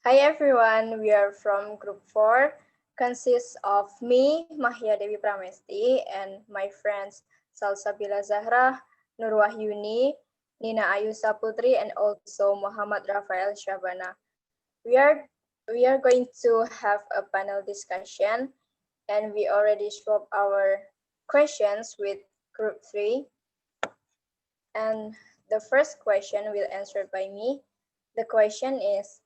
Hi everyone, we are from Group 4, consists of me, Mahya Dewi P, and my friends Salsabila Zahra, Nur Wahyuni, Nina Ayu Saputri, and also Muhammad Rafael Sya'bana. We are we are going to have a panel discussion, and we already swapped our questions with Group 3. And the first question will answered by me. The question is,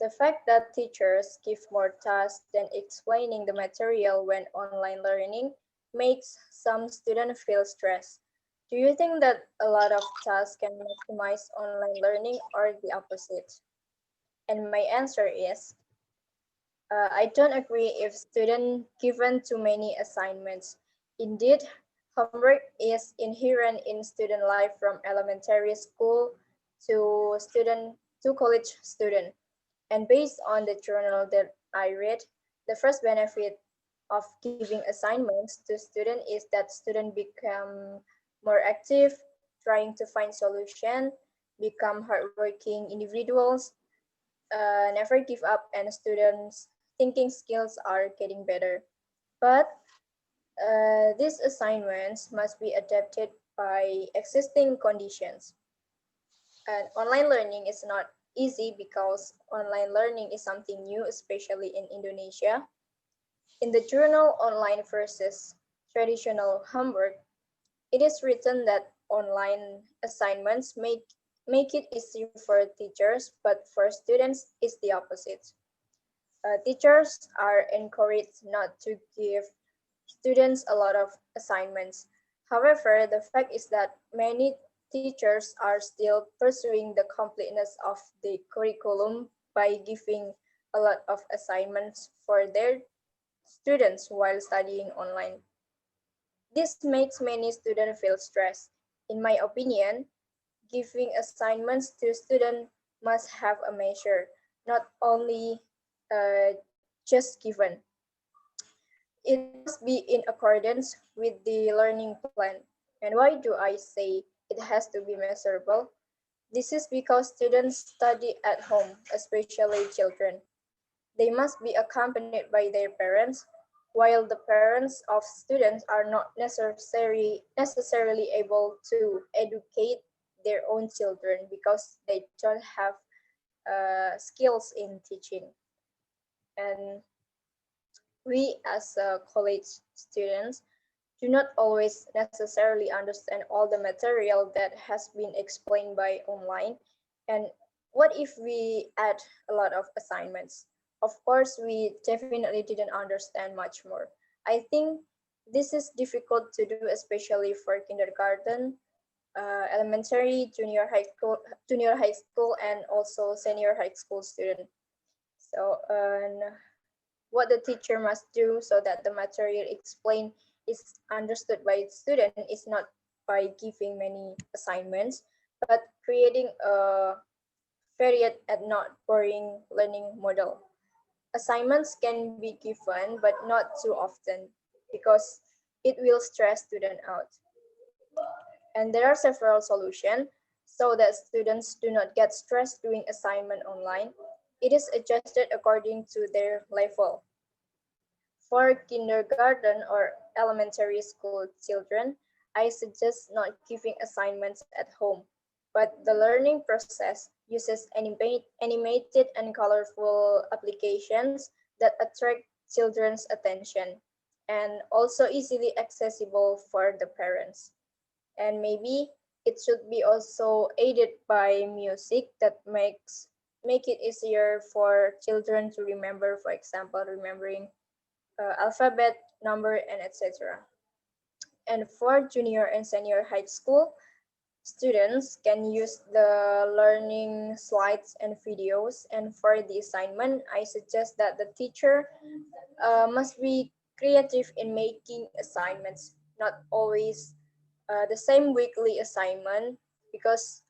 the fact that teachers give more tasks than explaining the material when online learning makes some students feel stressed. Do you think that a lot of tasks can maximize online learning or the opposite? And my answer is, I don't agree if students given too many assignments. Indeed, homework is inherent in student life from elementary school to student to college student. And based on the journal that I read, the first benefit of giving assignments to students is that students become more active, trying to find solution, become hardworking individuals, never give up, and students' thinking skills are getting better. But these assignments must be adapted by existing conditions. And online learning is not easy because online learning is something new, especially in Indonesia. In the journal Online versus Traditional Homework, it is written that online assignments make it easier for teachers, but for students, it's the opposite. Teachers are encouraged not to give students a lot of assignments. However, the fact is that many teachers are still pursuing the completeness of the curriculum by giving a lot of assignments for their students while studying online. This makes many students feel stressed. In my opinion, giving assignments to students must have a measure, not only just given. It must be in accordance with the learning plan. And why do I say it has to be measurable? This is because students study at home, especially children. They must be accompanied by their parents, while the parents of students are not necessarily able to educate their own children because they don't have skills in teaching. And we as college students do not always necessarily understand all the material that has been explained by online. And what if we add a lot of assignments? Of course, we definitely didn't understand much more. I think this is difficult to do, especially for kindergarten, elementary, junior high school, and also senior high school student. So, what the teacher must do so that the material explained is understood by its student is not by giving many assignments, but creating a varied and not boring learning model. Assignments can be given, but not too often because it will stress student out. And there are several solutions so that students do not get stressed doing assignment online. It is adjusted according to their level. For kindergarten or elementary school children, I suggest not giving assignments at home, but the learning process uses animated and colorful applications that attract children's attention and also easily accessible for the parents. And maybe it should be also aided by music that make it easier for children to remember, for example, remembering alphabet, number, and etc. And for junior and senior high school, students can use the learning slides and videos. And for the assignment, I suggest that the teacher must be creative in making assignments, not always the same weekly assignment, because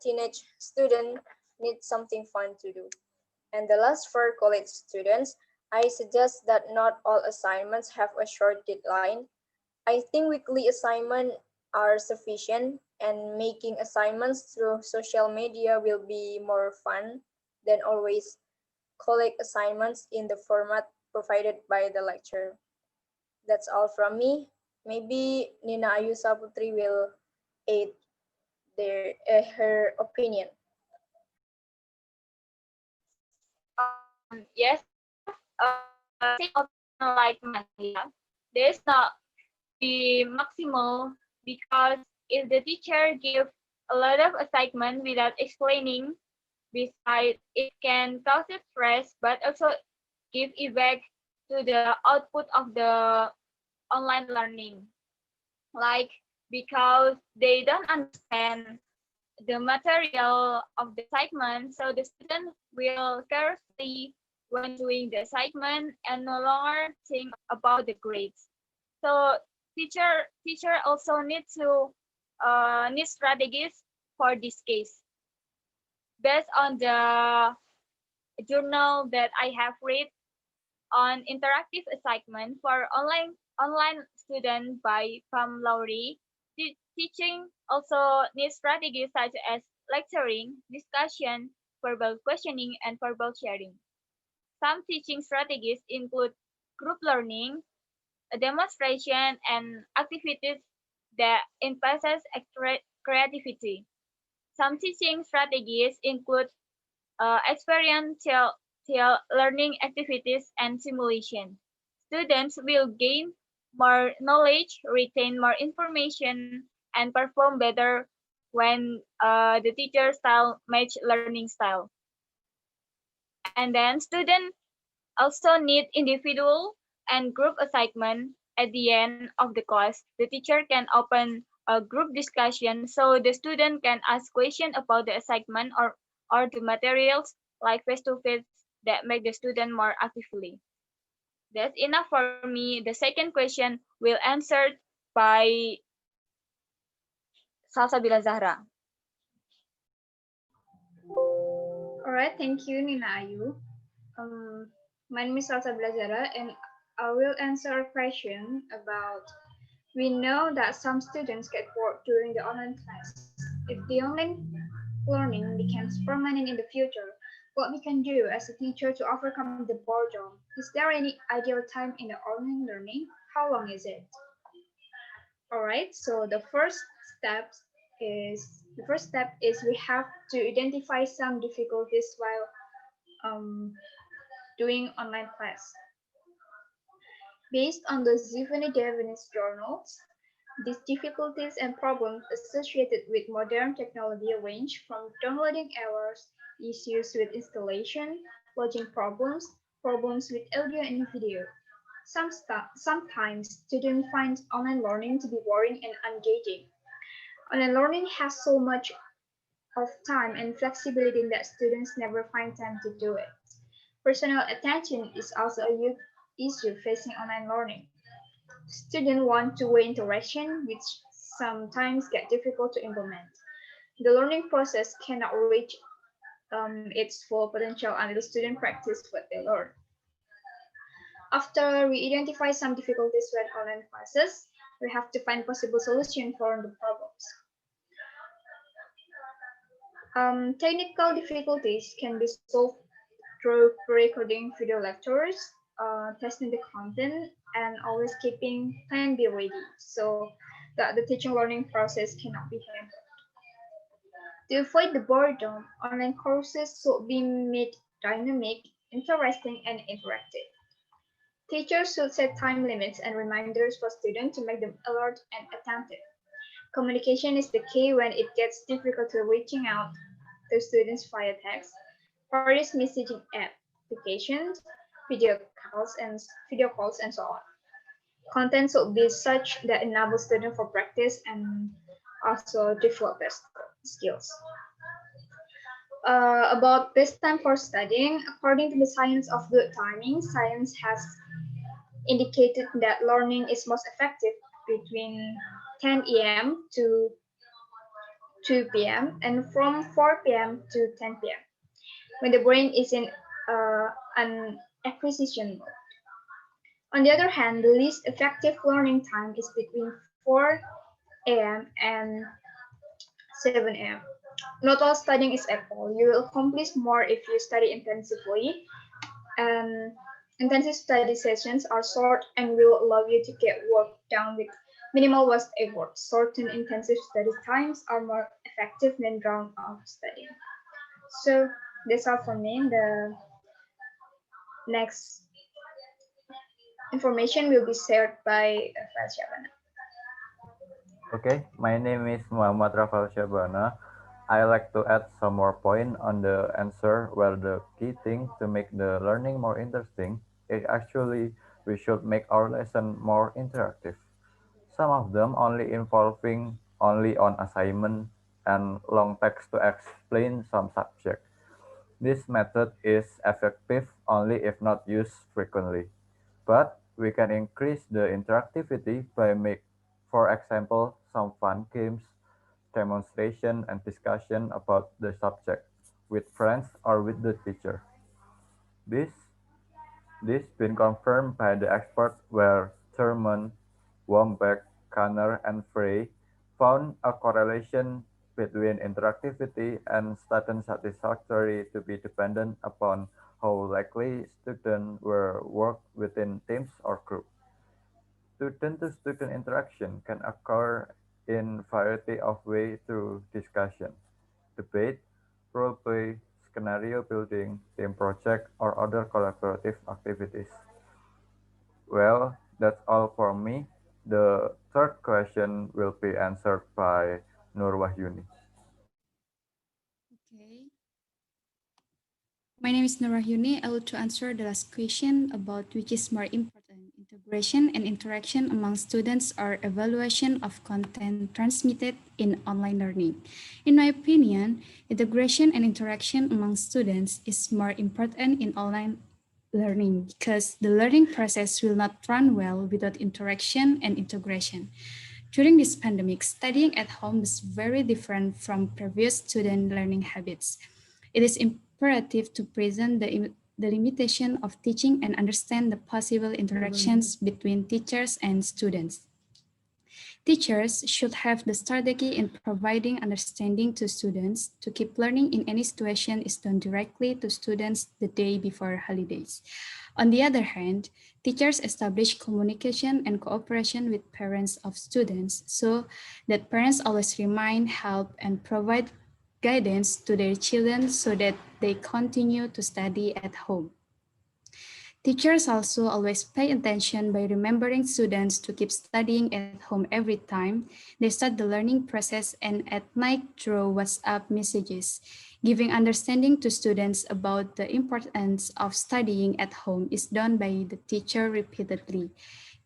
teenage student need something fun to do. And the last for college students, I suggest that not all assignments have a short deadline. I think weekly assignments are sufficient, and making assignments through social media will be more fun than always collect assignments in the format provided by the lecturer. That's all from me. Maybe Nina Ayu Saputri will aid her opinion. Yes, same opinion like Mahya. There's not be maximal because if the teacher gives a lot of assignment without explaining, besides it can cause stress, but also give effect to the output of the online learning. Like because they don't understand the material of the assignment, so the student will carefully when doing the assignment and no longer think about the grades. So teacher also need strategies for this case. Based on the journal that I have read on interactive assignment for online student by Pam Lowry, teaching also needs strategies such as lecturing, discussion, verbal questioning, and verbal sharing. Some teaching strategies include group learning, a demonstration, and activities that emphasize creativity. Some teaching strategies include experiential learning activities and simulation. Students will gain more knowledge, retain more information, and perform better when the teacher style match learning style. And then students also need individual and group assignment at the end of the class. The teacher can open a group discussion so the student can ask questions about the assignment or the materials like face-to-face that make the student more actively. That's enough for me. The second question will answered by Salsabila Zahra. All right, thank you, Nina Ayu. My name is Salsabila Zahra, and I will answer a question about. We know that some students get bored during the online class. If the online learning becomes permanent in the future, what we can do as a teacher to overcome the boredom? Is there any ideal time in the online learning? How long is it? All right, so the first step is we have to identify some difficulties while doing online class. Based on the Zivani Devanese journals, these difficulties and problems associated with modern technology range from downloading errors, issues with installation, login problems, problems with audio and video. Sometimes students find online learning to be boring and engaging. Online learning has so much of time and flexibility that students never find time to do it. Personal attention is also a huge issue facing online learning. Students want two-way interaction, which sometimes get difficult to implement. The learning process cannot reach its full potential until students practice what they learn. After we identify some difficulties with online classes, we have to find possible solution for the problems. Technical difficulties can be solved through pre-recording video lectures, testing the content, and always keeping plan B ready so that the teaching learning process cannot be hampered. To avoid the boredom, online courses should be made dynamic, interesting, and interactive. Teachers should set time limits and reminders for students to make them alert and attentive. Communication is the key when it gets difficult to reaching out to students via text, various messaging applications, video video calls, and so on. Content should be such that enables students for practice and also develop their skills. About best time for studying, according to the science of good timing, science has indicated that learning is most effective between 10 a.m. to 2 p.m. and from 4 p.m. to 10 p.m. when the brain is in an acquisition mode. On the other hand, the least effective learning time is between 4 a.m. and 7 a.m. Not all studying is equal. You will accomplish more if you study intensively, And intensive study sessions are short and will allow you to get work done with minimal waste effort. Short and intensive study times are more effective than round-off studying. So that's all for me. The next information will be shared by Sya'bana. Okay, my name is Muhammad Rafa Sya'bana. I like to add some more point on the answer where the key thing to make the learning more interesting is actually we should make our lesson more interactive. Some of them only involving only on assignment and long text to explain some subject. This method is effective only if not used frequently. But we can increase the interactivity by make, for example, some fun games, demonstration and discussion about the subject with friends or with the teacher. This this been confirmed by the expert where Thurman, Wombeck, Kanner, and Frey found a correlation between interactivity and student satisfactory to be dependent upon how likely students were work within teams or groups. Student-to-student interaction can occur in variety of ways through discussion, debate, role-play, scenario building, team project, or other collaborative activities. Well, that's all for me. The third question will be answered by Nur Wahyuni. Okay. My name is Nur Wahyuni. I will to answer the last question about which is more important, integration and interaction among students or evaluation of content transmitted in online learning. In my opinion, integration and interaction among students is more important in online learning because the learning process will not run well without interaction and integration. During this pandemic, studying at home is very different from previous student learning habits. It is imperative to present the limitation of teaching and understand the possible interactions between teachers and students. Teachers should have the strategy in providing understanding to students to keep learning in any situation is done directly to students the day before holidays. On the other hand, teachers establish communication and cooperation with parents of students so that parents always remind, help, and provide guidance to their children so that they continue to study at home. Teachers also always pay attention by remembering students to keep studying at home every time they start the learning process and at night through WhatsApp messages. Giving understanding to students about the importance of studying at home is done by the teacher repeatedly.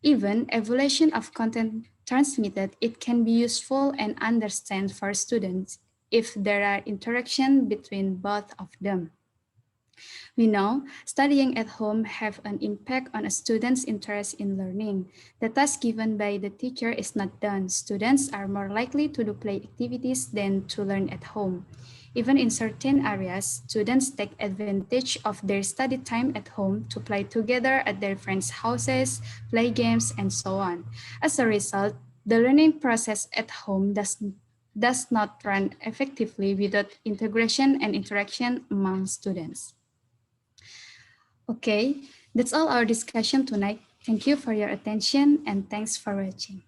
Even evaluation of content transmitted, it can be useful and understand for students if there are interaction between both of them. We know studying at home have an impact on a student's interest in learning. The task given by the teacher is not done. Students are more likely to do play activities than to learn at home. Even in certain areas, students take advantage of their study time at home to play together at their friends' houses, play games, and so on. As a result, the learning process at home does not run effectively without integration and interaction among students. Okay, that's all our discussion tonight. Thank you for your attention and thanks for watching.